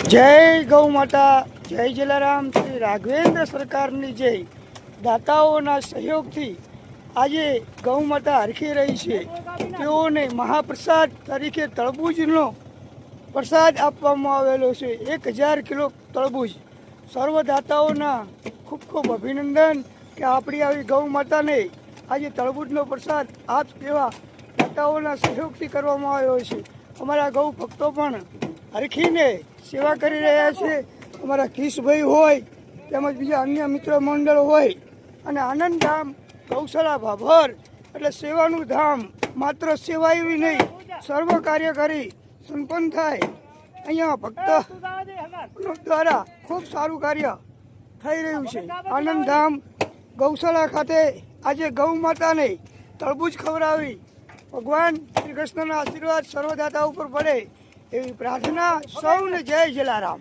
જય ગૌ માતા, જય જલારામ। શ્રી રાઘવેન્દ્ર સરકારની જય। દાતાઓના સહયોગથી આજે ગૌ માતા હરખી રહી છે। તેઓને મહાપ્રસાદ તરીકે તરબૂચનો પ્રસાદ આપવામાં આવેલો છે। 1000 કિલો તરબૂચ। સર્વદાતાઓના ખૂબ ખૂબ અભિનંદન કે આપણી આવી ગૌ માતાને આજે તરબૂચનો પ્રસાદ આપ જેવા દાતાઓના સહયોગથી કરવામાં આવ્યો છે। અમારા ગૌ ભક્તો પણ હરખીને સેવા કરી રહ્યા છે। અમારા કિશભાઈ હોય તેમજ બીજા અન્ય મિત્ર મંડળ હોય અને આનંદધામ ગૌશાળા ભાભર એટલે સેવાનું ધામ। માત્ર સેવા એવી નહીં, સર્વ કાર્ય કરી સંપન્ન થાય। અહીંયા ભક્ત દ્વારા ખૂબ સારું કાર્ય થઈ રહ્યું છે। આનંદધામ ગૌશાળા ખાતે આજે ગૌ માતાને તરબૂચ ખવડાવી ભગવાન શ્રી કૃષ્ણના આશીર્વાદ સર્વદાતા ઉપર પડે એવી પ્રાર્થના। સૌને જય જલારામ।